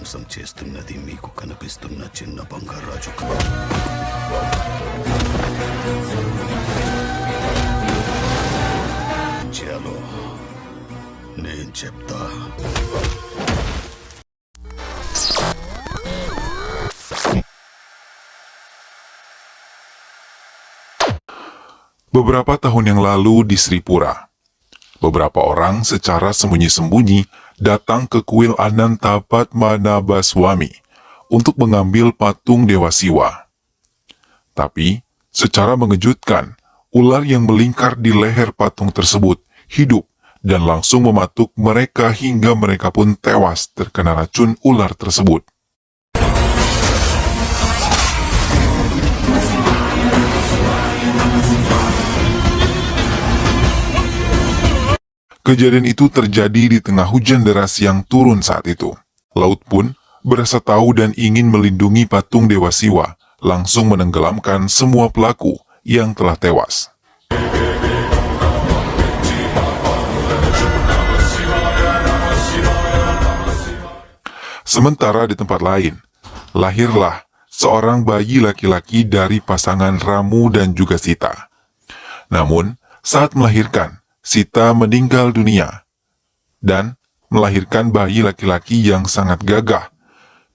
మోసం చేస్తున్నది మీకు కనిపిస్తున్న చిన్న బంగారాజు. చలో నేను చెప్తా. Beberapa tahun yang lalu di Sripura, beberapa orang secara sembunyi-sembunyi datang ke kuil Anantapat Manabaswami untuk mengambil patung Dewa Siwa. Tapi, secara mengejutkan, ular yang melingkar di leher patung tersebut hidup dan langsung mematuk mereka hingga mereka pun tewas terkena racun ular tersebut. Kejadian itu terjadi di tengah hujan deras yang turun saat itu. Laut pun berasa tahu dan ingin melindungi patung Dewa Siwa, langsung menenggelamkan semua pelaku yang telah tewas. Sementara di tempat lain, lahirlah seorang bayi laki-laki dari pasangan Ramu dan juga Sita. Namun, saat melahirkan, Sita meninggal dunia dan melahirkan bayi laki-laki yang sangat gagah.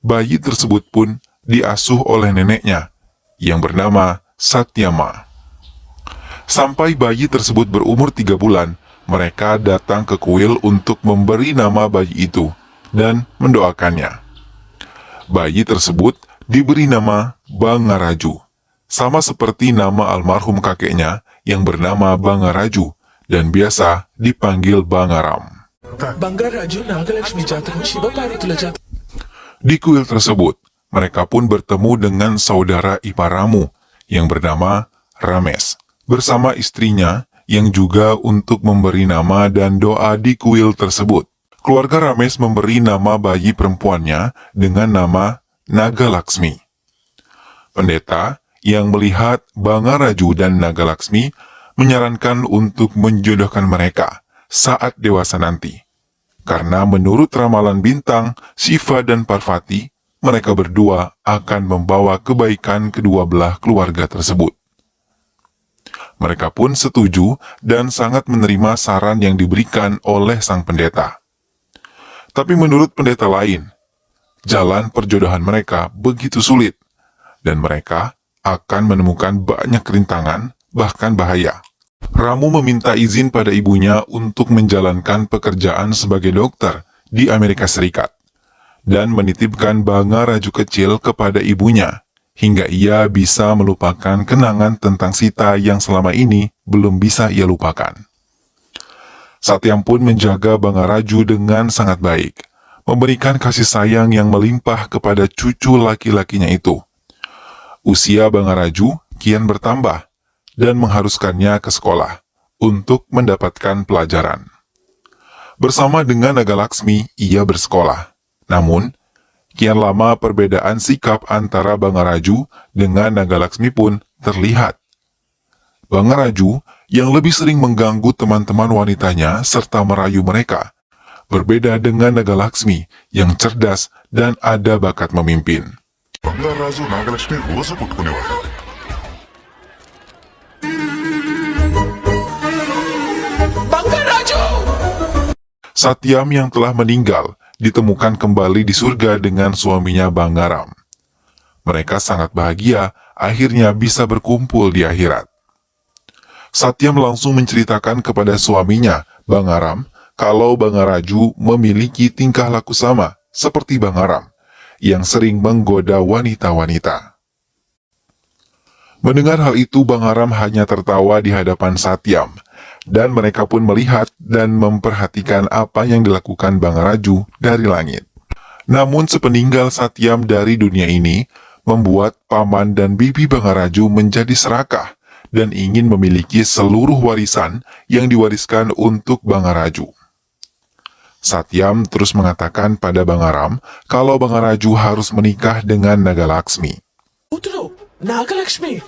Bayi tersebut pun diasuh oleh neneknya yang bernama Satyama. Sampai bayi tersebut berumur 3 bulan, mereka datang ke kuil untuk memberi nama bayi itu dan mendoakannya. Bayi tersebut diberi nama Bangaraju, sama seperti nama almarhum kakeknya yang bernama Bangaraju dan biasa dipanggil Bangaram. Di kuil tersebut, mereka pun bertemu dengan saudara ipar Ramu yang bernama Rames bersama istrinya yang juga untuk memberi nama dan doa di kuil tersebut. Keluarga Rames memberi nama bayi perempuannya dengan nama Nagalaksmi. Pendeta yang melihat Bangaraju dan Nagalaksmi menyarankan untuk menjodohkan mereka saat dewasa nanti. Karena menurut ramalan bintang, Shiva dan Parvati, mereka berdua akan membawa kebaikan kedua belah keluarga tersebut. Mereka pun setuju dan sangat menerima saran yang diberikan oleh sang pendeta. Tapi menurut pendeta lain, jalan perjodohan mereka begitu sulit, dan mereka akan menemukan banyak rintangan, bahkan bahaya. Ramu meminta izin pada ibunya untuk menjalankan pekerjaan sebagai dokter di Amerika Serikat dan menitipkan Bangaraju kecil kepada ibunya hingga ia bisa melupakan kenangan tentang Sita yang selama ini belum bisa ia lupakan. Satyam pun menjaga Bangaraju dengan sangat baik, memberikan kasih sayang yang melimpah kepada cucu laki-lakinya itu. Usia Bangaraju kian bertambah dan mengharuskannya ke sekolah untuk mendapatkan pelajaran. Bersama dengan Nagalaksmi, ia bersekolah. Namun, kian lama perbedaan sikap antara Bangaraju dengan Nagalaksmi pun terlihat. Bangaraju yang lebih sering mengganggu teman-teman wanitanya serta merayu mereka, berbeda dengan Nagalaksmi yang cerdas dan ada bakat memimpin. Bangaraju Nagalaksmi rosa putkunewaru. Satyam yang telah meninggal ditemukan kembali di surga dengan suaminya Bangaram. Mereka sangat bahagia akhirnya bisa berkumpul di akhirat. Satyam langsung menceritakan kepada suaminya, Bangaram, kalau Bangaraju memiliki tingkah laku sama seperti Bangaram, yang sering menggoda wanita-wanita. Mendengar hal itu, Bangaram hanya tertawa di hadapan Satyam, dan mereka pun melihat dan memperhatikan apa yang dilakukan Bangaraju dari langit. Namun sepeninggal Satyam dari dunia ini, membuat paman dan bibi Bangaraju menjadi serakah dan ingin memiliki seluruh warisan yang diwariskan untuk Bangaraju. Satyam terus mengatakan pada Bangaram kalau Bangaraju harus menikah dengan Nagalaksmi. Nagalaksmi.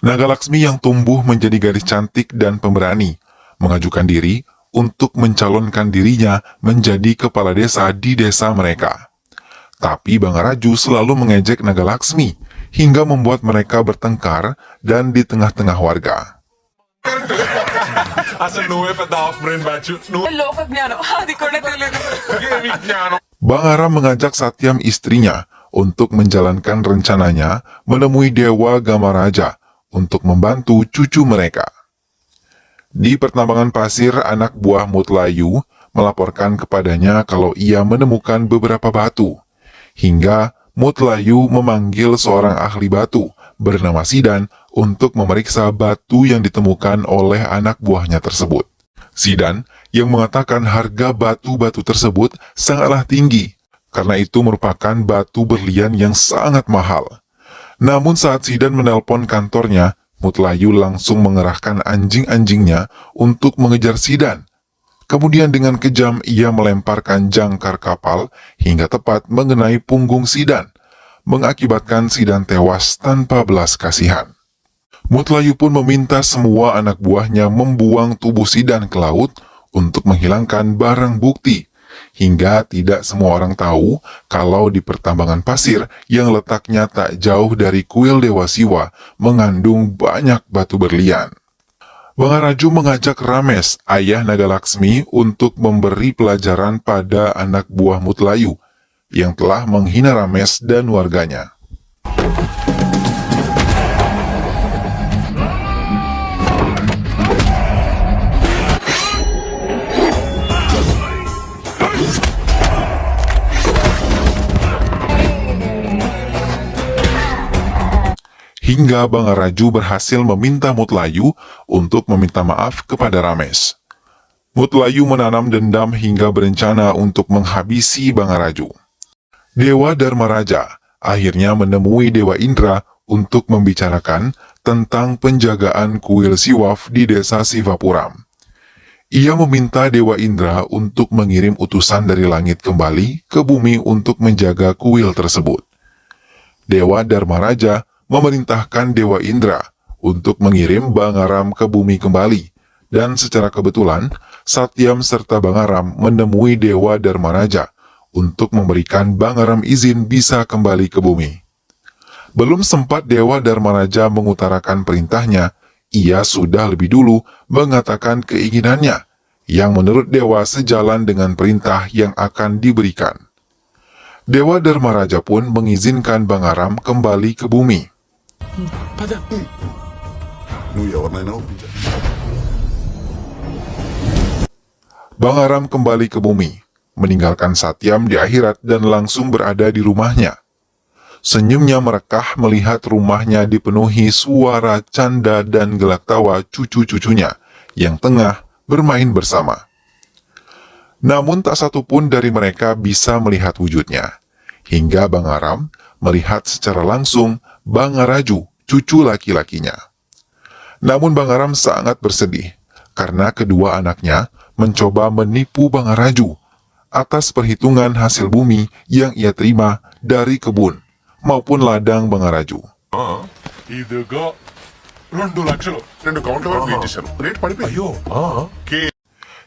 Nagalaksmi yang tumbuh menjadi gadis cantik dan pemberani, mengajukan diri untuk mencalonkan dirinya menjadi kepala desa di desa mereka. Tapi Bangaraju selalu mengejek Nagalaksmi hingga membuat mereka bertengkar dan di tengah-tengah warga. అసలు నువ్వే పెద్ద half brain batch నువ్వు లోక జ్ఞానం అది కూడా తెలియదు. విజ్ఞానం Bangaram mengajak Satyam istrinya untuk menjalankan rencananya menemui Dewa Gamaraja untuk membantu cucu mereka. Di pertambangan pasir, anak buah Mutlayu melaporkan kepadanya kalau ia menemukan beberapa batu. Hingga Mutlayu memanggil seorang ahli batu bernama Sidan untuk memeriksa batu yang ditemukan oleh anak buahnya tersebut. Sidan yang mengatakan harga batu-batu tersebut sangatlah tinggi, karena itu merupakan batu berlian yang sangat mahal. Namun saat Sidan menelpon kantornya, Mutlayu langsung mengerahkan anjing-anjingnya untuk mengejar Sidan. Kemudian dengan kejam ia melemparkan jangkar kapal hingga tepat mengenai punggung Sidan, mengakibatkan Sidan tewas tanpa belas kasihan. Mutlayu pun meminta semua anak buahnya membuang tubuh Sidan ke laut untuk menghilangkan barang bukti, hingga tidak semua orang tahu kalau di pertambangan pasir yang letaknya tak jauh dari kuil Dewa Siwa mengandung banyak batu berlian. Bangaraju mengajak Rames, ayah Nagalaksmi, untuk memberi pelajaran pada anak buah Mutlayu yang telah menghina Rames dan warganya. Hingga Bangaraju berhasil meminta Mutlayu untuk meminta maaf kepada Rames. Mutlayu menanam dendam hingga berencana untuk menghabisi Bangaraju. Dewa Dharmaraja akhirnya menemui Dewa Indra untuk membicarakan tentang penjagaan kuil Siwaf di desa Sivapuram. Ia meminta Dewa Indra untuk mengirim utusan dari langit kembali ke bumi untuk menjaga kuil tersebut. Dewa Dharmaraja memerintahkan Dewa Indra untuk mengirim Bangaram ke bumi kembali, dan secara kebetulan Satyam serta Bangaram menemui Dewa Dharmaraja untuk memberikan Bangaram izin bisa kembali ke bumi. Belum sempat Dewa Dharmaraja mengutarakan perintahnya, ia sudah lebih dulu mengatakan keinginannya, yang menurut Dewa sejalan dengan perintah yang akan diberikan. Dewa Dharmaraja pun mengizinkan Bangaram kembali ke bumi. పద నువ్వు ఎవరినైనా ఒప్పించా Bangaram kembali ke bumi, meninggalkan Satyam di akhirat dan langsung berada di rumahnya. Senyumnya merekah melihat rumahnya dipenuhi suara canda dan gelak tawa cucu-cucunya yang tengah bermain bersama. Namun tak satu pun dari mereka bisa melihat wujudnya, hingga Bangaram melihat secara langsung Bangaraju, cucu laki-lakinya. Namun Bangaram sangat bersedih, karena kedua anaknya mencoba menipu Bangaraju atas perhitungan hasil bumi yang ia terima dari kebun maupun ladang Bangaraju. ఇదిగో 2 లక్షలు రెండు కౌంటర్ వరకు ఇచ్చేశారు రేట్ పడిపోయి అయ్యో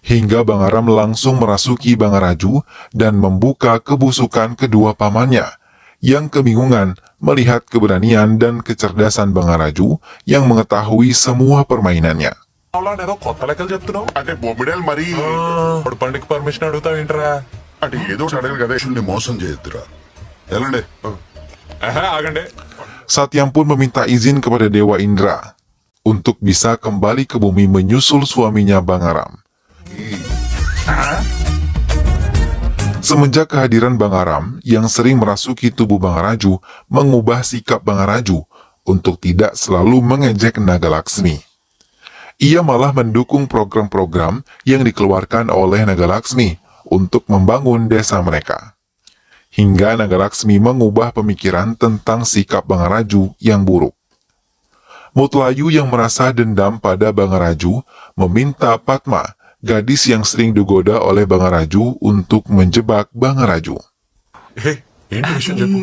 Hingga Bangaram langsung merasuki Bangaraju dan membuka kebusukan kedua pamannya, yang kebingungan melihat keberanian dan kecerdasan Bangaraju yang mengetahui semua permainannya. అలా ఏదో కొత్త లెక్కలు చెప్తున్నావు అంటే బొమ్మిడాలు మరీ ఇప్పుడు పండుగ పర్మిషన్ అడుగుతావు ఏంట్రా అంటే ఏదో ఒకటి అడగరు కదా మనుషుల్ని మోసం చేయొద్దురా ఎలాండే ఆగండి Satyam pun meminta izin kepada Dewa Indra untuk bisa kembali ke bumi menyusul suaminya Bangaram. Semenjak kehadiran Bangaram yang sering merasuki tubuh Bangaraju mengubah sikap Bangaraju untuk tidak selalu mengejek Nagalaksmi. Ia malah mendukung program-program yang dikeluarkan oleh Nagalaksmi untuk membangun desa mereka. Hingga Nagalaksmi mengubah pemikiran tentang sikap Bangaraju yang buruk. Mutlayu yang merasa dendam pada Bangaraju meminta Padma, gadis yang sering digoda oleh Bangaraju, untuk menjebak Bangaraju. ఏంటి విషయం చెప్పు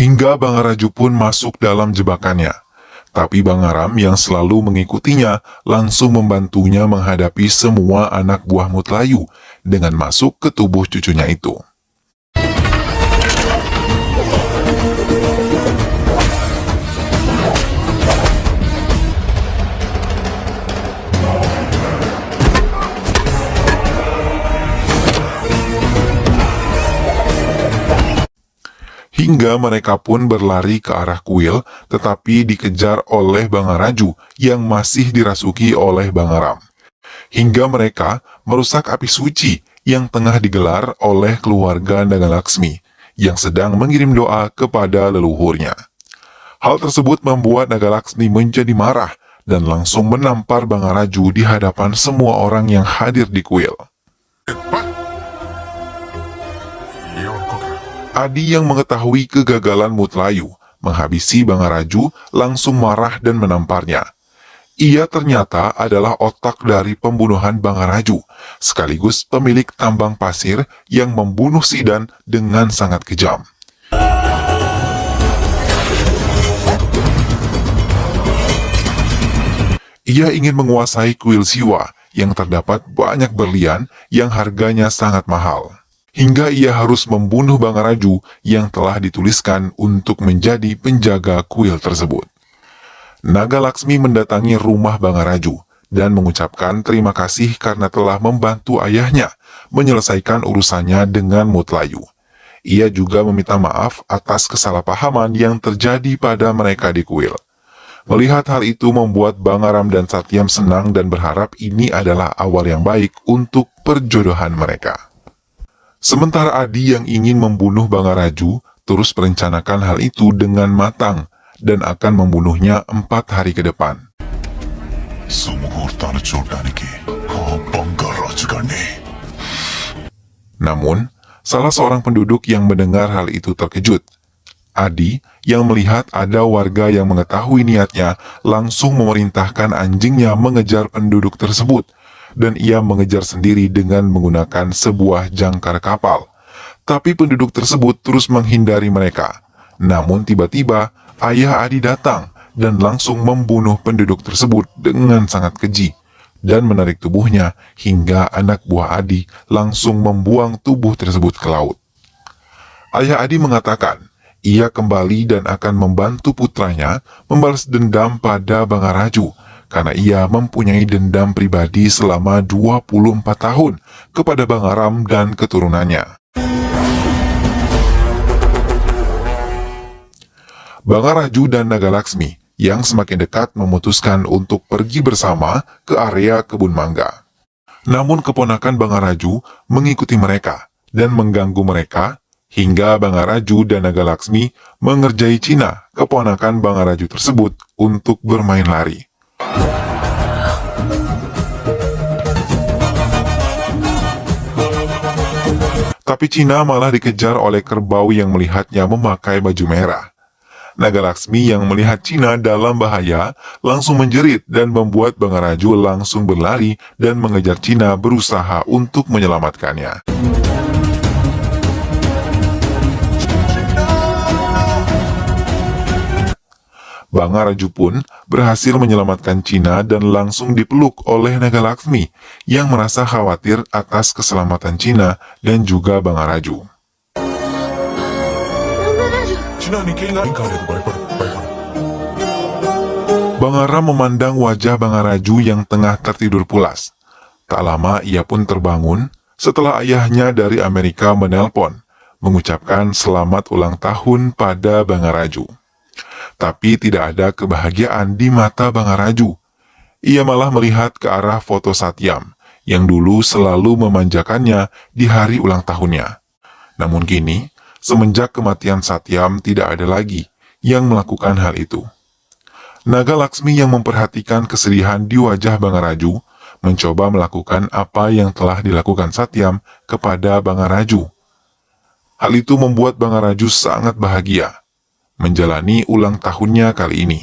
Hingga Bangaraju pun masuk dalam jebakannya. Tapi Bangaram yang selalu mengikutinya langsung membantunya menghadapi semua anak buah Mutlayu dengan masuk ke tubuh cucunya itu. Hingga mereka pun berlari ke arah kuil, tetapi dikejar oleh Bangaraju yang masih dirasuki oleh Bangaram. Hingga mereka merusak api suci yang tengah digelar oleh keluarga Nagalaksmi, yang sedang mengirim doa kepada leluhurnya. Hal tersebut membuat Nagalaksmi menjadi marah dan langsung menampar Bangaraju di hadapan semua orang yang hadir di kuil. Adi yang mengetahui kegagalan Mutlayu menghabisi Bangaraju langsung marah dan menamparnya. Ia ternyata adalah otak dari pembunuhan Bangaraju, sekaligus pemilik tambang pasir yang membunuh Sidan dengan sangat kejam. Ia ingin menguasai kuil Siwa yang terdapat banyak berlian yang harganya sangat mahal. Hingga ia harus membunuh Bangaraju yang telah dituliskan untuk menjadi penjaga kuil tersebut. Nagalaksmi mendatangi rumah Bangaraju dan mengucapkan terima kasih karena telah membantu ayahnya menyelesaikan urusannya dengan Mutlayu. Ia juga meminta maaf atas kesalahpahaman yang terjadi pada mereka di kuil. Melihat hal itu membuat Bangaram dan Satyam senang dan berharap ini adalah awal yang baik untuk perjodohan mereka. Sementara Adi yang ingin membunuh Bangaraju terus merencanakan hal itu dengan matang dan akan membunuhnya 4 hari ke depan. Namun, salah seorang penduduk yang mendengar hal itu terkejut. Adi yang melihat ada warga yang mengetahui niatnya langsung memerintahkan anjingnya mengejar penduduk tersebut, dan ia mengejar sendiri dengan menggunakan sebuah jangkar kapal. Tapi penduduk tersebut terus menghindari mereka. Namun tiba-tiba ayah Adi datang dan langsung membunuh penduduk tersebut dengan sangat keji dan menarik tubuhnya hingga anak buah Adi langsung membuang tubuh tersebut ke laut. Ayah Adi mengatakan ia kembali dan akan membantu putranya membalas dendam pada Bangaraju karena ia mempunyai dendam pribadi selama 24 tahun kepada Bangaram dan keturunannya. Bangaraju dan Nagalaksmi yang semakin dekat memutuskan untuk pergi bersama ke area kebun mangga. Namun keponakan Bangaraju mengikuti mereka dan mengganggu mereka hingga Bangaraju dan Nagalaksmi mengerjai Cina, keponakan Bangaraju tersebut, untuk bermain lari. Tapi Cina malah dikejar oleh kerbau yang melihatnya memakai baju merah. Nagalaksmi yang melihat Cina dalam bahaya langsung menjerit dan membuat Bangaraju langsung berlari dan mengejar Cina berusaha untuk menyelamatkannya. Bangaraju pun berhasil menyelamatkan Cina dan langsung dipeluk oleh Nagalaksmi yang merasa khawatir atas keselamatan Cina dan juga Bangaraju. Bangaram memandang wajah Bangaraju yang tengah tertidur pulas. Tak lama ia pun terbangun setelah ayahnya dari Amerika menelpon, mengucapkan selamat ulang tahun pada Bangaraju. Tapi tidak ada kebahagiaan di mata Bangaraju. Ia malah melihat ke arah foto Satyam, yang dulu selalu memanjakannya di hari ulang tahunnya. Namun kini, semenjak kematian Satyam tidak ada lagi yang melakukan hal itu. Nagalaksmi yang memperhatikan kesedihan di wajah Bangaraju, mencoba melakukan apa yang telah dilakukan Satyam kepada Bangaraju. Hal itu membuat Bangaraju sangat bahagia menjalani ulang tahunnya kali ini.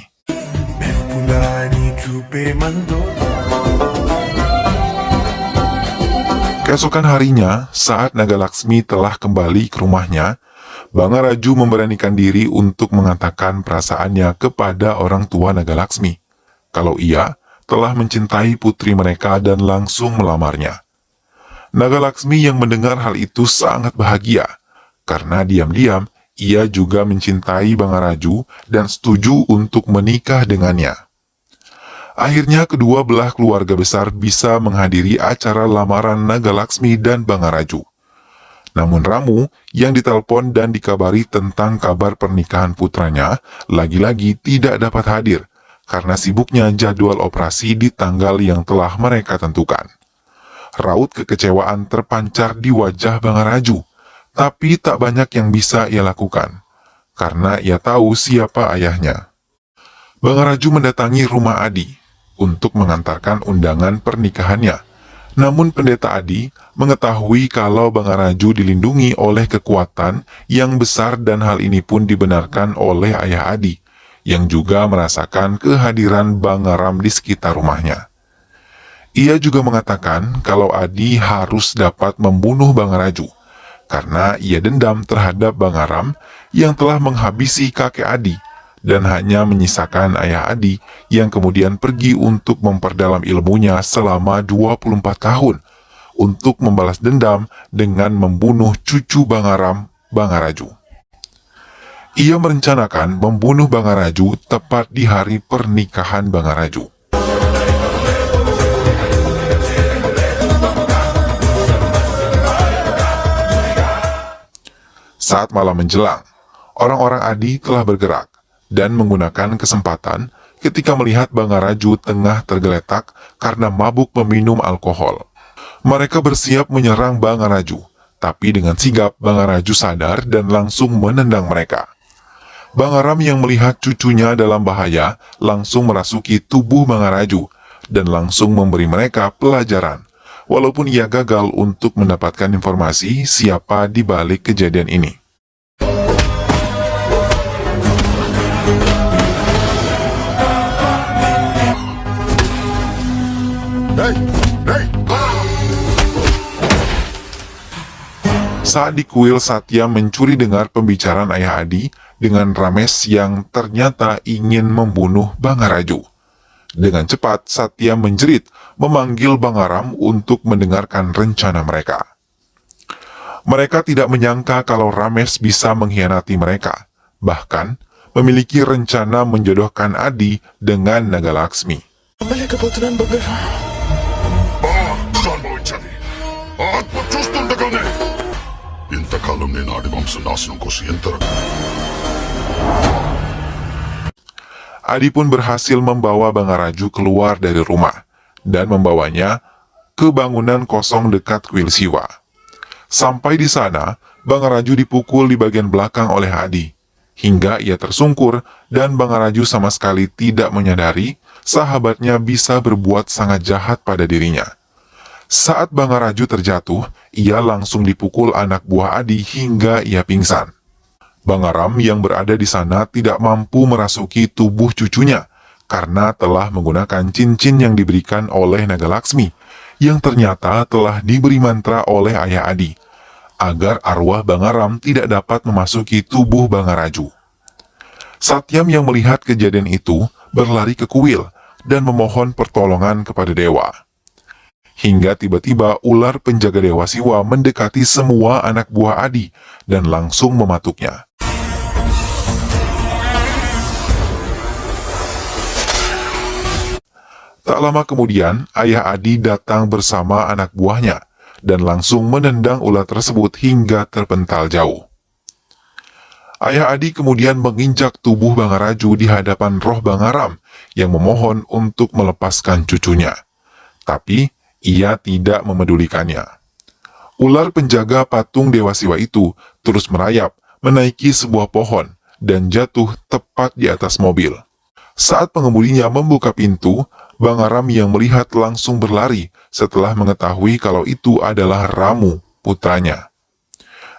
Keesokan harinya, saat Nagalaksmi telah kembali ke rumahnya, Bangaraju memberanikan diri untuk mengatakan perasaannya kepada orang tua Naga Laksmi, kalau ia telah mencintai putri mereka dan langsung melamarnya. Naga Laksmi yang mendengar hal itu sangat bahagia, karena diam-diam ia juga mencintai Bangaraju dan setuju untuk menikah dengannya. Akhirnya kedua belah keluarga besar bisa menghadiri acara lamaran Naga Laksmi dan Bangaraju. Namun Ramu yang ditelepon dan dikabari tentang kabar pernikahan putranya lagi-lagi tidak dapat hadir karena sibuknya jadwal operasi di tanggal yang telah mereka tentukan. Raut kekecewaan terpancar di wajah Bangaraju, tapi tak banyak yang bisa ia lakukan karena ia tahu siapa ayahnya. Bangaraju mendatangi rumah Adi untuk mengantarkan undangan pernikahannya. Namun Pendeta Adi mengetahui kalau Bangaraju dilindungi oleh kekuatan yang besar dan hal ini pun dibenarkan oleh ayah Adi, yang juga merasakan kehadiran Bangaram di sekitar rumahnya. Ia juga mengatakan kalau Adi harus dapat membunuh Bangaraju, karena ia dendam terhadap Bangaram yang telah menghabisi kakek Adi, dan hanya menyisakan ayah Adi yang kemudian pergi untuk memperdalam ilmunya selama 24 tahun untuk membalas dendam dengan membunuh cucu Bangaram, Bangaraju. Ia merencanakan membunuh Bangaraju tepat di hari pernikahan Bangaraju. Saat malam menjelang, orang-orang Adi telah bergerak dan menggunakan kesempatan ketika melihat Bangaraju tengah tergeletak karena mabuk meminum alkohol. Mereka bersiap menyerang Bangaraju, tapi dengan sigap Bangaraju sadar dan langsung menendang mereka. Bangaram yang melihat cucunya dalam bahaya langsung merasuki tubuh Bangaraju dan langsung memberi mereka pelajaran, walaupun ia gagal untuk mendapatkan informasi siapa di balik kejadian ini. Hei, hei. Saat di kuil, Satya mencuri dengar pembicaraan ayah Adi dengan Rames yang ternyata ingin membunuh Bangaraju. Dengan cepat, Satya menjerit memanggil Bangaram untuk mendengarkan rencana mereka. Mereka tidak menyangka kalau Rames bisa mengkhianati mereka, bahkan memiliki rencana menjodohkan Adi dengan Naga Laksmi. Kembali ke putaran Bangaram. Saan mo ityari? At pagsusundagal ni! Intakalum ni Nadibam sunasunong ko si Inter. Adi pun berhasil membawa Bangaraju keluar dari rumah dan membawanya ke bangunan kosong dekat kuil Siwa. Sampai di sana, Bangaraju dipukul di bagian belakang oleh Adi, hingga ia tersungkur dan Bangaraju sama sekali tidak menyadari sahabatnya bisa berbuat sangat jahat pada dirinya. Saat Bangaraju terjatuh, ia langsung dipukul anak buah Adi hingga ia pingsan. Bangaram yang berada di sana tidak mampu merasuki tubuh cucunya karena telah menggunakan cincin yang diberikan oleh Naga Laksmi yang ternyata telah diberi mantra oleh ayah Adi agar arwah Bangaram tidak dapat memasuki tubuh Bangaraju. Satyam yang melihat kejadian itu berlari ke kuil dan memohon pertolongan kepada dewa. Hingga tiba-tiba ular penjaga Dewa Siwa mendekati semua anak buah Adi dan langsung mematuknya. Tak lama kemudian, ayah Adi datang bersama anak buahnya dan langsung menendang ular tersebut hingga terpental jauh. Ayah Adi kemudian menginjak tubuh Bangaraju di hadapan roh Bangaram yang memohon untuk melepaskan cucunya. Tapi ia tidak memedulikannya. Ular penjaga patung Dewa Siwa itu terus merayap menaiki sebuah pohon dan jatuh tepat di atas mobil. Saat pengemudinya membuka pintu, Bangaram yang melihat langsung berlari setelah mengetahui kalau itu adalah Ramu, putranya.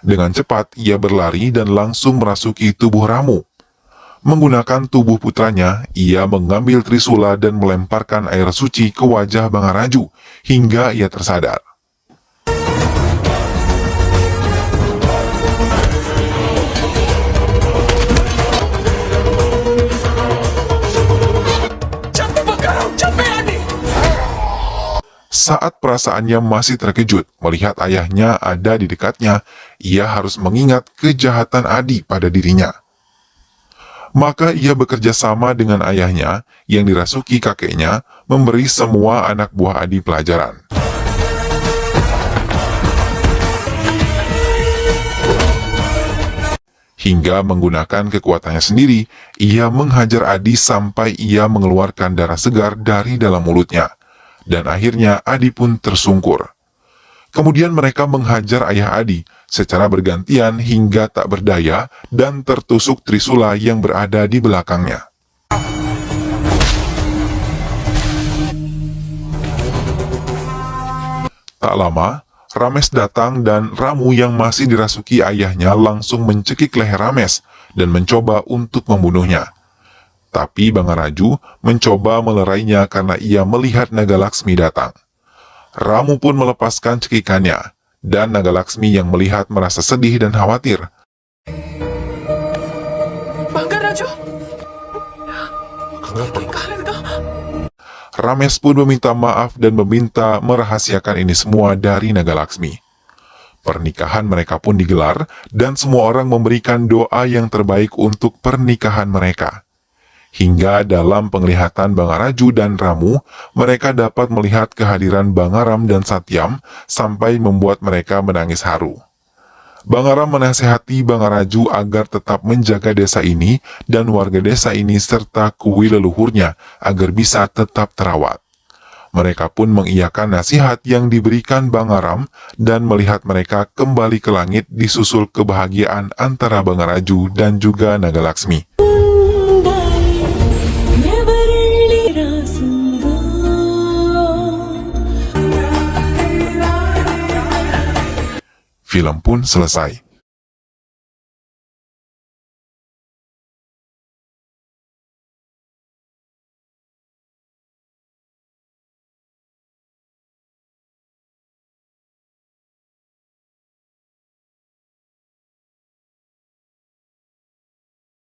Dengan cepat ia berlari dan langsung merasuki tubuh Ramu. Menggunakan tubuh putranya, ia mengambil trisula dan melemparkan air suci ke wajah Bangaraju hingga ia tersadar. Saat perasaannya masih terkejut melihat ayahnya ada di dekatnya, ia harus mengingat kejahatan Adi pada dirinya. Maka ia bekerja sama dengan ayahnya yang dirasuki kakeknya memberi semua anak buah Adi pelajaran. Hingga menggunakan kekuatannya sendiri, ia menghajar Adi sampai ia mengeluarkan darah segar dari dalam mulutnya. Dan akhirnya Adi pun tersungkur. Kemudian mereka menghajar ayah Adi secara bergantian hingga tak berdaya dan tertusuk Trisula yang berada di belakangnya. Tak lama, Rames datang dan Ramu yang masih dirasuki ayahnya langsung mencekik leher Rames dan mencoba untuk membunuhnya. Tapi Bangaraju mencoba melerainya karena ia melihat Naga Laksmi datang. Ramu pun melepaskan cekikannya, dan Naga Laksmi yang melihat merasa sedih dan khawatir. Bangaraju, Kenapa? kaget ka? Rames pun meminta maaf dan meminta merahasiakan ini semua dari Naga Laksmi. Pernikahan mereka pun digelar dan semua orang memberikan doa yang terbaik untuk pernikahan mereka. Hingga dalam penglihatan Bangaraju dan Ramu, mereka dapat melihat kehadiran Bangaram dan Satyam sampai membuat mereka menangis haru. Bangaram menasihati Bangaraju agar tetap menjaga desa ini dan warga desa ini serta kuil leluhurnya agar bisa tetap terawat. Mereka pun mengiyakan nasihat yang diberikan Bangaram dan melihat mereka kembali ke langit disusul kebahagiaan antara Bangaraju dan juga Naga Laksmi. Film pun selesai.